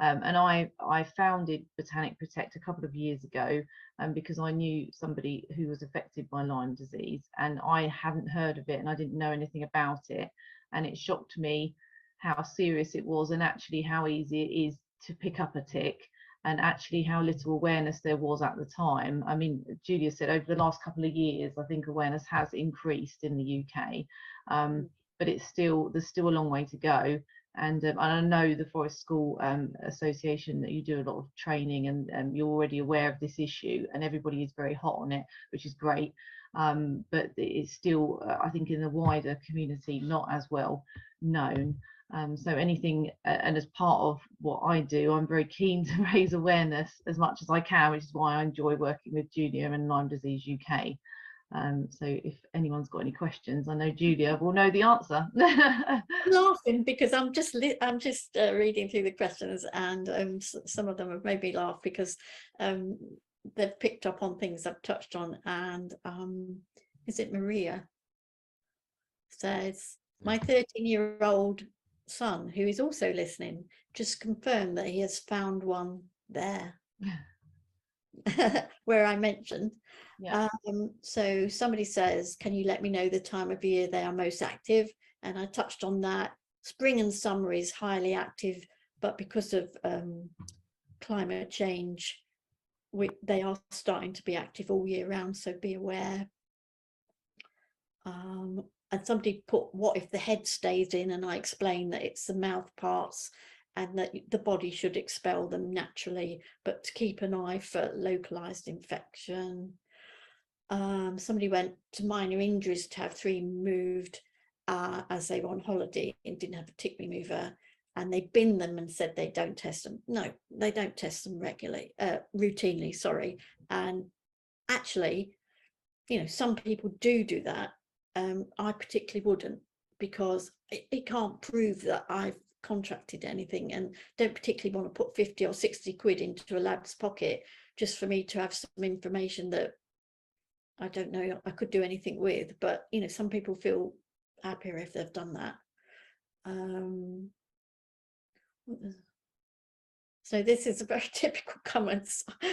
And I founded Botanic Protect a couple of years ago because I knew somebody who was affected by Lyme disease, and I hadn't heard of it and I didn't know anything about it. And it shocked me how serious it was, and actually how easy it is to pick up a tick, and actually how little awareness there was at the time. I mean, Julia said over the last couple of years, I think awareness has increased in the UK, but there's still a long way to go. And I know the Forest School Association, that you do a lot of training, and you're already aware of this issue, and everybody is very hot on it, which is great. But it's still, I think, in the wider community, not as well known. So anything, and as part of what I do, I'm very keen to raise awareness as much as I can, which is why I enjoy working with Julia and Lyme Disease UK. So if anyone's got any questions, I know Julia will know the answer. I'm laughing because I'm just reading through the questions, and some of them have made me laugh because they've picked up on things I've touched on. And is it Maria says, my 13-year-old son, who is also listening, just confirmed that he has found one there where I mentioned. Yeah. So somebody says, can you let me know the time of year they are most active? And I touched on that. Spring and summer is highly active, but because of climate change, they are starting to be active all year round, so be aware. And somebody put, what if the head stays in? And I explained that it's the mouth parts and that the body should expel them naturally, but to keep an eye for localized infection. Somebody went to minor injuries to have 3 removed as they were on holiday and didn't have a tick remover, and they binned them and said they don't test them. No, they don't test them routinely, sorry. And actually, you know, some people do that. I particularly wouldn't, because it can't prove that I've contracted anything, and don't particularly want to put 50 or 60 quid into a lab's pocket just for me to have some information that I don't know I could do anything with. But you know, some people feel happier if they've done that. So this is a very typical comment,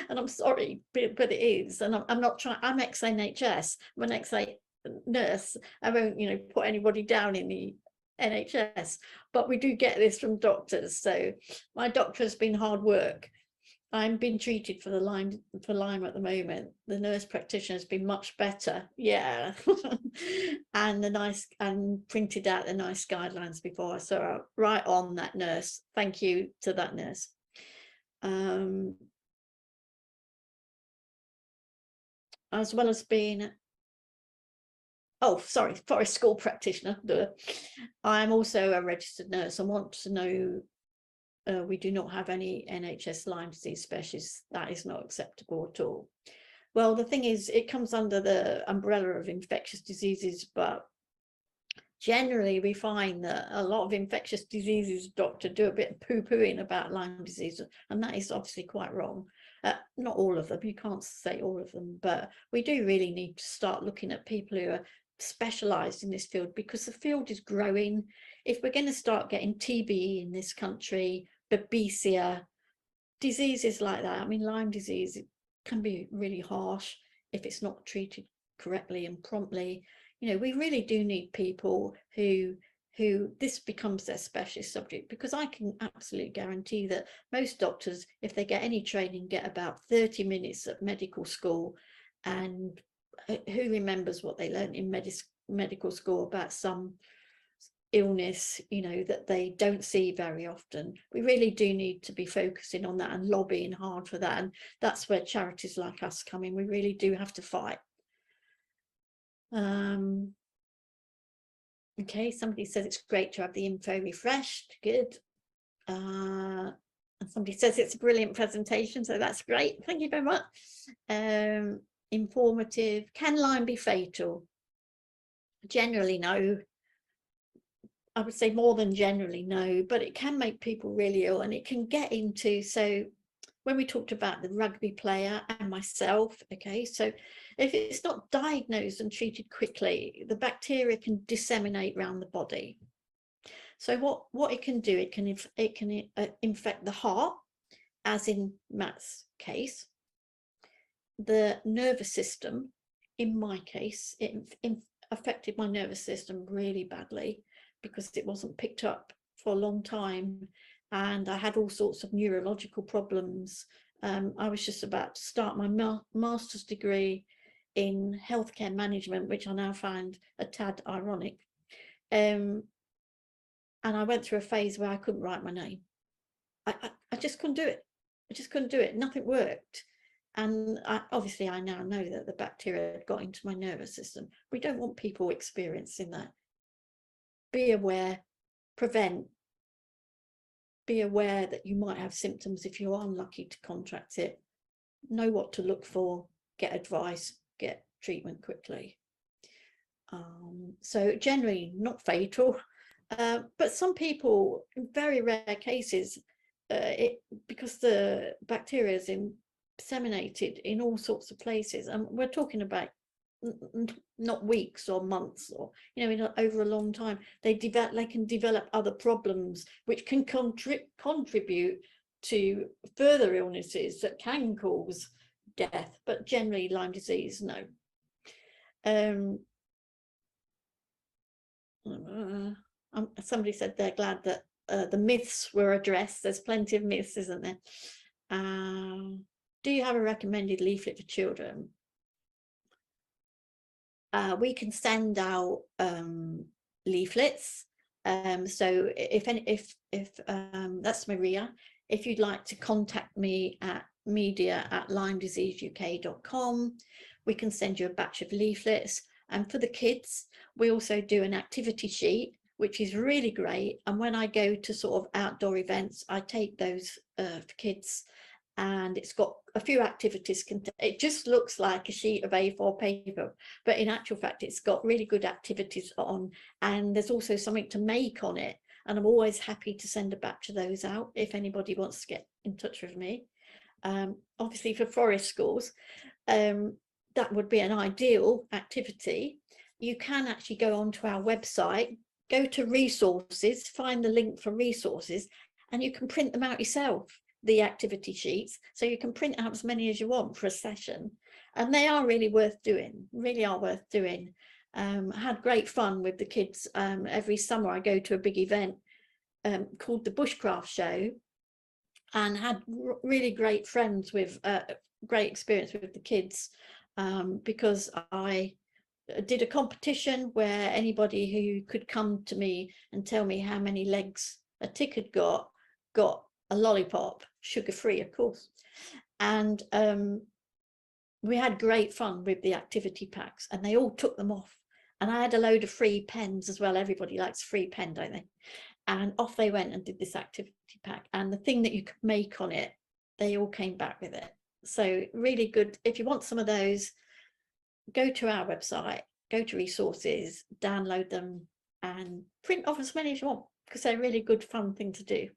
and I'm sorry, but it is. And I'm not trying. I'm ex-NHS. I'm an ex-nurse. I won't, you know, put anybody down in the NHS, but we do get this from doctors. So my doctor has been hard work. I'm being treated for Lyme at the moment. The nurse practitioner has been much better, yeah. and printed out the nice guidelines before. So right on that nurse. Thank you to that nurse. As well as being, oh sorry, forest school practitioner. I'm also a registered nurse. I want to know, we do not have any NHS Lyme disease specialists. That is not acceptable at all. Well, the thing is, it comes under the umbrella of infectious diseases, but generally we find that a lot of infectious diseases doctor do a bit of poo-pooing about Lyme disease, and that is obviously quite wrong. Not all of them, you can't say all of them, but we do really need to start looking at people who are specialized in this field, because the field is growing. If we're going to start getting TB in this country, babesia, diseases like that, I mean, Lyme disease, it can be really harsh if it's not treated correctly and promptly. You know, we really do need people who this becomes their specialist subject, because I can absolutely guarantee that most doctors, if they get any training, get about 30 minutes at medical school, and who remembers what they learned in medical school about some illness, you know, that they don't see very often. We really do need to be focusing on that and lobbying hard for that, and that's where charities like us come in. We really do have to fight. Okay, somebody says it's great to have the info refreshed. Good. And somebody says it's a brilliant presentation, so that's great. Thank you very much. Informative. Can Lyme be fatal? Generally, no. I would say more than generally no, but it can make people really ill, and it can get into, so when we talked about the rugby player and myself, okay, so if it's not diagnosed and treated quickly, the bacteria can disseminate around the body. So what it can do, it can infect the heart, as in Matt's case, the nervous system. In my case, it affected my nervous system really badly, because it wasn't picked up for a long time, and I had all sorts of neurological problems. I was just about to start my master's degree in healthcare management, which I now find a tad ironic. And I went through a phase where I couldn't write my name. I just couldn't do it. I just couldn't do it. Nothing worked. And obviously I now know that the bacteria had got into my nervous system. We don't want people experiencing that. Be aware, prevent, be aware that you might have symptoms if you're unlucky to contract it. Know what to look for, get advice, get treatment quickly. So generally not fatal, but some people, in very rare cases, because the bacteria is disseminated in all sorts of places, and we're talking about not weeks or months, or over a long time, they can develop other problems which can contribute to further illnesses that can cause death. But generally Lyme disease, no. Somebody said they're glad that the myths were addressed. There's plenty of myths, isn't there? Do you have a recommended leaflet for children? We can send out leaflets. So if that's Maria, if you'd like to contact me at media@lymediseaseuk.com, we can send you a batch of leaflets. And for the kids, we also do an activity sheet, which is really great. And when I go to sort of outdoor events, I take those for kids, and it's got a few activities. It just looks like a sheet of A4 paper, but in actual fact, it's got really good activities on, and there's also something to make on it. And I'm always happy to send a batch of those out if anybody wants to get in touch with me. Obviously for forest schools, that would be an ideal activity. You can actually go onto our website, go to resources, find the link for resources, and you can print them out yourself, the activity sheets. So you can print out as many as you want for a session, and they are really worth doing, really are worth doing. I had great fun with the kids. Every summer I go to a big event called the Bushcraft Show, and had really great friends with great experience with the kids, because I did a competition where anybody who could come to me and tell me how many legs a tick had got a lollipop, sugar-free of course. And we had great fun with the activity packs, and they all took them off, and I had a load of free pens as well. Everybody likes a free pen, don't they? And off they went and did this activity pack, and the thing that you could make on it, they all came back with it. So really good. If you want some of those, go to our website, go to resources, download them, and print off as many as you want, because they're a really good fun thing to do.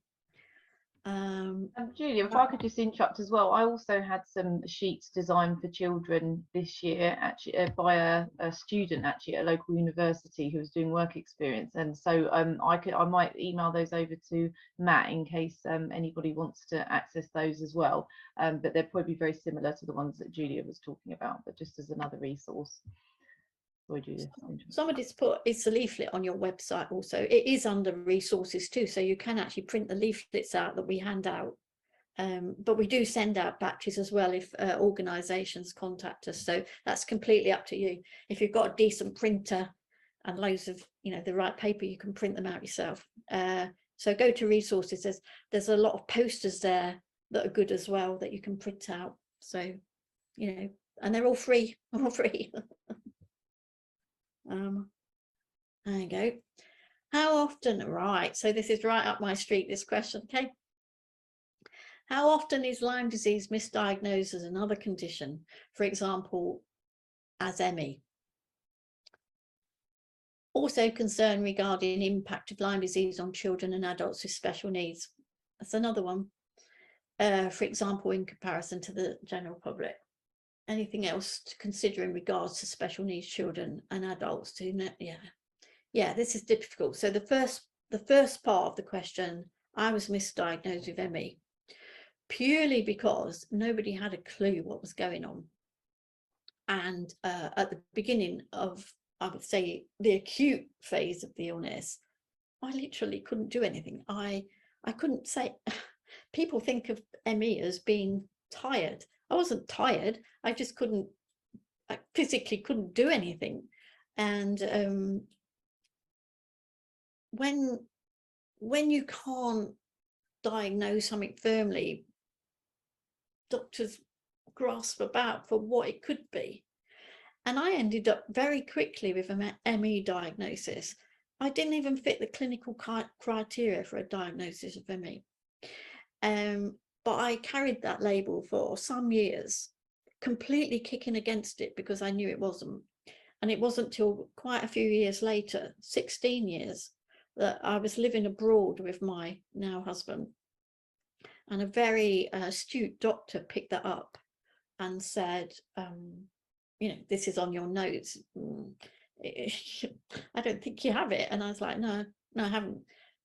Julia, if I could just interrupt as well, I also had some sheets designed for children this year, actually by a student actually at a local university who was doing work experience, and so I might email those over to Matt in case anybody wants to access those as well, but they're probably very similar to the ones that Julia was talking about, but just as another resource. Somebody's put it's a leaflet on your website also. It is under resources too, so you can actually print the leaflets out that we hand out, but we do send out batches as well if organizations contact us, so that's completely up to you. If you've got a decent printer and loads of the right paper, you can print them out yourself. So go to resources. There's a lot of posters there that are good as well that you can print out, so and they're all free. There you go. How often, right, so this is right up my street, this question. Okay, how often is Lyme disease misdiagnosed as another condition, for example as ME? Also concern regarding impact of Lyme disease on children and adults with special needs. That's another one, for example in comparison to the general public. Anything else to consider in regards to special needs children and adults who know? Yeah, this is difficult. So the first part of the question, I was misdiagnosed with ME purely because nobody had a clue what was going on. And at the beginning of, I would say, the acute phase of the illness, I literally couldn't do anything. I couldn't say, people think of ME as being tired. I wasn't tired, I just I physically couldn't do anything. And when you can't diagnose something firmly, doctors grasp about for what it could be. And I ended up very quickly with a ME diagnosis. I didn't even fit the clinical criteria for a diagnosis of ME. But I carried that label for some years, completely kicking against it because I knew it wasn't. And it wasn't till quite a few years later, 16 years, that I was living abroad with my now husband. And a very astute doctor picked that up and said, you know, this is on your notes. I don't think you have it. And I was like, no, I haven't.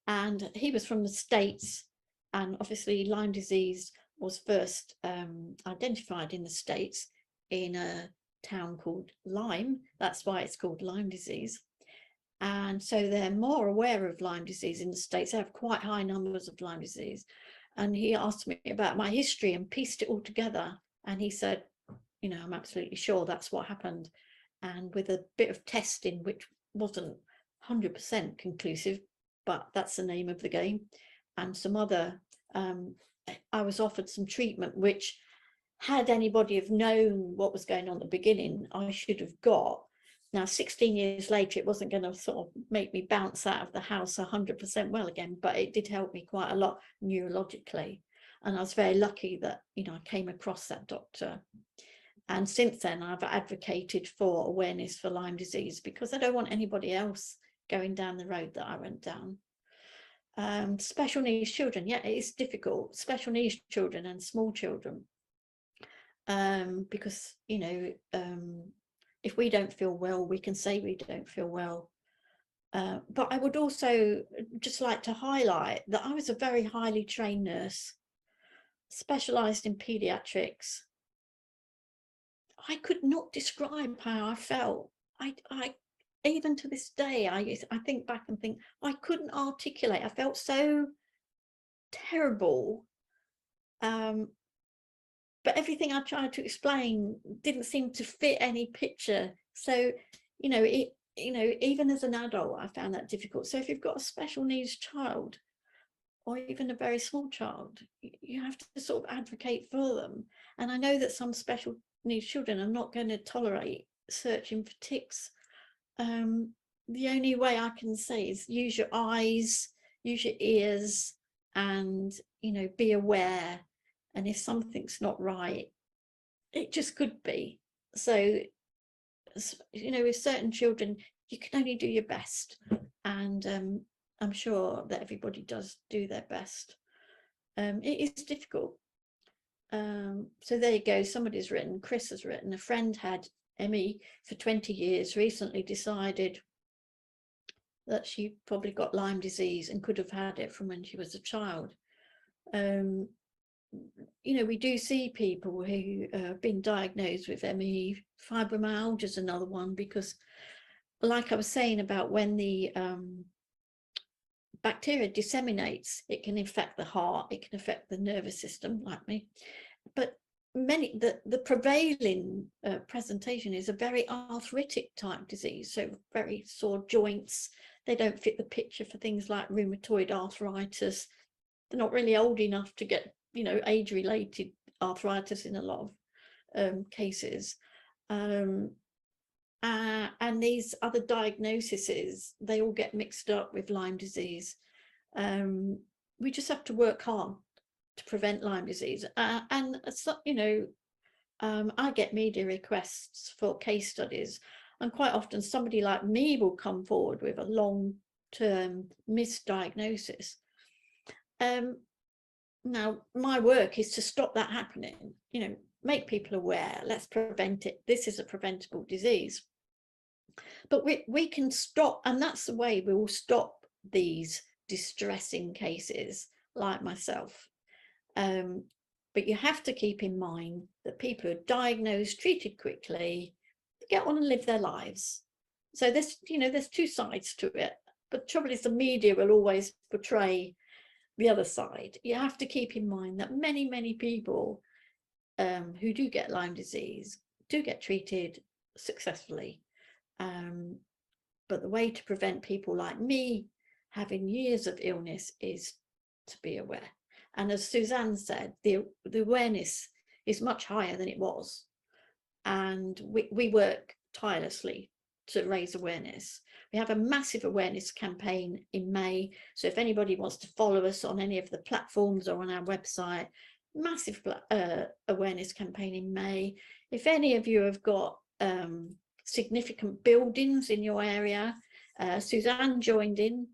And he was from the States. And obviously Lyme disease was first identified in the States in a town called Lyme. That's why it's called Lyme disease. And so they're more aware of Lyme disease in the States. They have quite high numbers of Lyme disease. And he asked me about my history and pieced it all together. And he said, you know, I'm absolutely sure that's what happened. And with a bit of testing, which wasn't 100% conclusive, but that's the name of the game, and some other, I was offered some treatment, which had anybody have known what was going on at the beginning, I should have got. Now, 16 years later, it wasn't going to sort of make me bounce out of the house 100% well again, but it did help me quite a lot neurologically. And I was very lucky that, you know, I came across that doctor. And since then, I've advocated for awareness for Lyme disease because I don't want anybody else going down the road that I went down. Special needs children, yeah, it is difficult. Special needs children and small children, because, you know, if we don't feel well, we can say we don't feel well. But I would also just like to highlight that I was a very highly trained nurse, specialised in paediatrics. I could not describe how I felt. I even to this day, I think back and think I couldn't articulate. I felt so terrible. But everything I tried to explain didn't seem to fit any picture. So, you know, even as an adult, I found that difficult. So if you've got a special needs child, or even a very small child, you have to sort of advocate for them. And I know that some special needs children are not going to tolerate searching for ticks. The only way I can say is use your eyes, use your ears, and, you know, be aware. And if something's not right, it just could be. So, you know, with certain children, you can only do your best. And I'm sure that everybody does do their best. It is difficult. So there you go. Somebody's written, Chris has written, a friend had ME for 20 years, recently decided that she probably got Lyme disease and could have had it from when she was a child. You know, we do see people who have been diagnosed with ME. Fibromyalgia is another one, because like I was saying about when the bacteria disseminates, it can infect the heart, it can affect the nervous system, like me. But the prevailing presentation is a very arthritic type disease, so very sore joints. They don't fit the picture for things like rheumatoid arthritis. They're not really old enough to get, you know, age-related arthritis in a lot of cases. And these other diagnoses, they all get mixed up with Lyme disease. We just have to work hard to prevent Lyme disease. And, you know, I get media requests for case studies, and quite often somebody like me will come forward with a long-term misdiagnosis. Now, my work is to stop that happening, you know, make people aware, let's prevent it. This is a preventable disease. But we can stop, and that's the way we will stop these distressing cases like myself. But you have to keep in mind that people who are diagnosed, treated quickly, get on and live their lives. So there's, you know, there's two sides to it. But the trouble is the media will always portray the other side. You have to keep in mind that many, many people who do get Lyme disease do get treated successfully. But the way to prevent people like me having years of illness is to be aware. And as Suzanne said, the awareness is much higher than it was. And we work tirelessly to raise awareness. We have a massive awareness campaign in May. So if anybody wants to follow us on any of the platforms or on our website, massive awareness campaign in May. If any of you have got significant buildings in your area, Suzanne joined in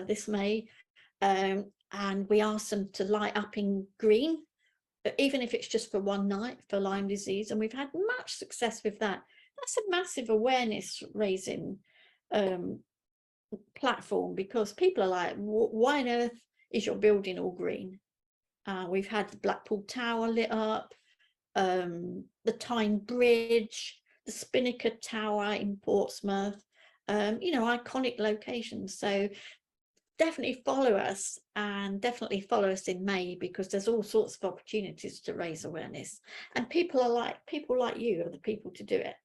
this May, and we asked them to light up in green, even if it's just for one night, for Lyme disease, and we've had much success with that. That's a massive awareness raising platform, because people are like, why on earth is your building all green? We've had the Blackpool Tower lit up, the Tyne Bridge, the Spinnaker Tower in Portsmouth, you know, iconic locations. So definitely follow us, and definitely follow us in May, because there's all sorts of opportunities to raise awareness, and people like you are the people to do it.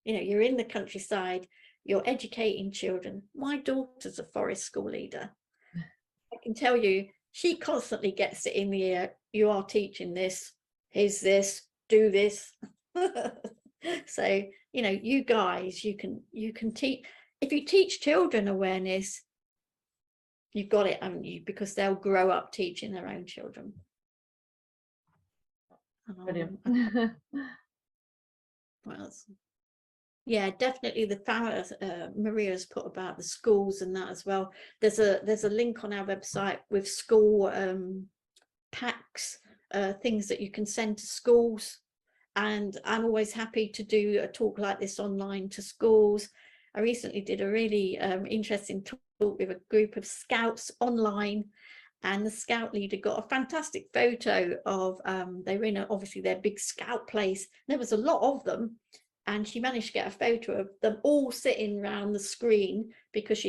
You know, you're in the countryside, you're educating children. My daughter's a forest school leader. I can tell you, she constantly gets it in the ear. You are teaching this, here's this, do this. So, you know, you guys, you can teach. If you teach children awareness, you've got it, haven't you? Because they'll grow up teaching their own children. Brilliant. What else? Yeah, definitely the family, Maria's put about the schools and that as well. There's a link on our website with school packs, things that you can send to schools, and I'm always happy to do a talk like this online to schools. I recently did a really interesting talk with a group of scouts online, and the scout leader got a fantastic photo of they were in obviously their big scout place. There was a lot of them, and she managed to get a photo of them all sitting around the screen, because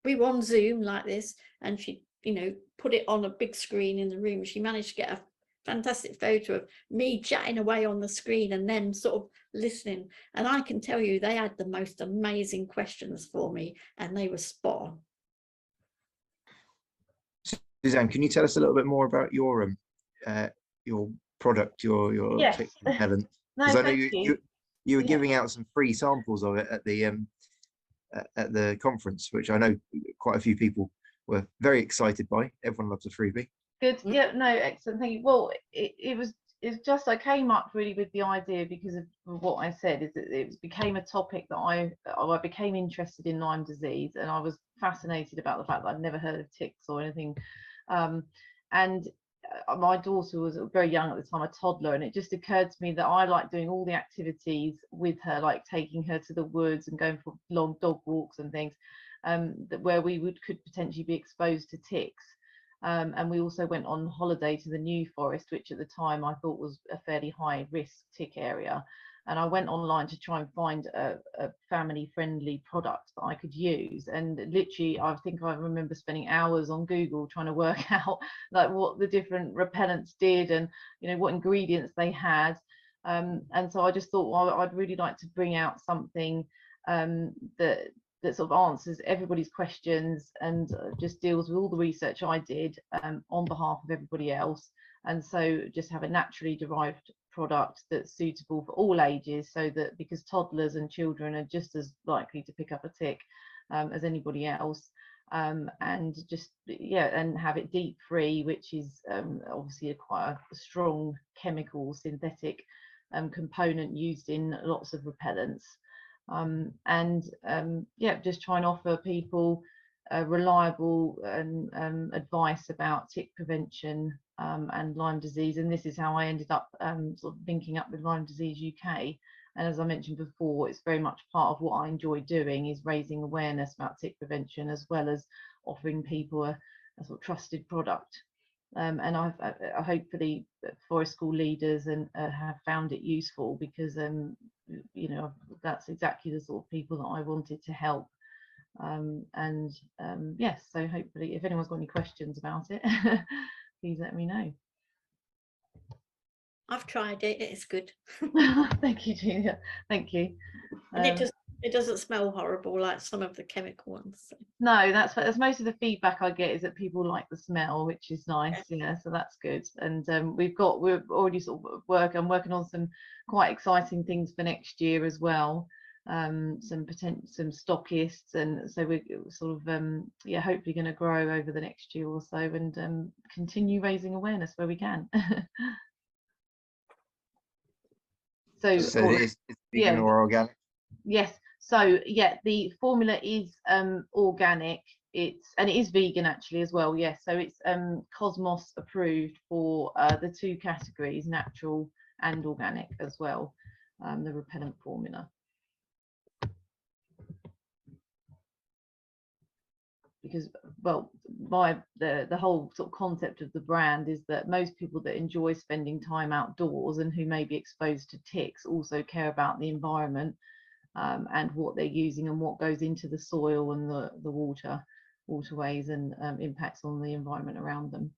we were on Zoom like this, and she, you know, put it on a big screen in the room. She managed to get a fantastic photo of me chatting away on the screen and them sort of listening. And I can tell you, they had the most amazing questions for me, and they were spot on. Suzanne, can you tell us a little bit more about your product, your Yes. tick repellent? No, Because I know thank you were Yeah. giving out some free samples of it at the conference, which I know quite a few people were very excited by. Everyone loves a freebie. Good. Yeah, no, excellent. Thank you. Well, it's just I came up really with the idea because of what I said, is that it became a topic that I became interested in Lyme disease, and I was fascinated about the fact that I'd never heard of ticks or anything. And my daughter was very young at the time, a toddler, and it just occurred to me that I like doing all the activities with her, like taking her to the woods and going for long dog walks and things, where we could potentially be exposed to ticks. And we also went on holiday to the New Forest, which at the time I thought was a fairly high risk tick area. And I went online to try and find a family friendly product that I could use. And literally, I think I remember spending hours on Google trying to work out like what the different repellents did, and you know what ingredients they had. And so I just thought, well, I'd really like to bring out something that sort of answers everybody's questions, and just deals with all the research I did on behalf of everybody else. And so just have a naturally derived product that's suitable for all ages, so that, because toddlers and children are just as likely to pick up a tick as anybody else, and just, yeah, and have it DEET free, which is obviously quite a strong chemical synthetic component used in lots of repellents. Yeah, just try and offer people reliable advice about tick prevention and Lyme disease. And this is how I ended up sort of linking up with Lyme Disease UK. And as I mentioned before, it's very much part of what I enjoy doing, is raising awareness about tick prevention, as well as offering people a sort of trusted product. And I've hopefully forest school leaders have found it useful, because you know, that's exactly the sort of people that I wanted to help. Yes, so hopefully, if anyone's got any questions about it, please let me know. I've tried it, it's good. Thank you, Julia. Thank you. And it doesn't smell horrible like some of the chemical ones. So. No, that's most of the feedback I get, is that people like the smell, which is nice. Yeah, so that's good. And we're already sort of I'm working on some quite exciting things for next year as well. Some stockists, and so we're sort of yeah, hopefully going to grow over the next year or so, and continue raising awareness where we can. So, So it's vegan yeah, or organic? yes. So yeah, the formula is organic. It is vegan actually as well. Yes. So it's Cosmos approved for the 2 categories, natural and organic as well. The repellent formula. Because, well, the whole sort of concept of the brand is that most people that enjoy spending time outdoors and who may be exposed to ticks also care about the environment, and what they're using and what goes into the soil and the waterways and impacts on the environment around them.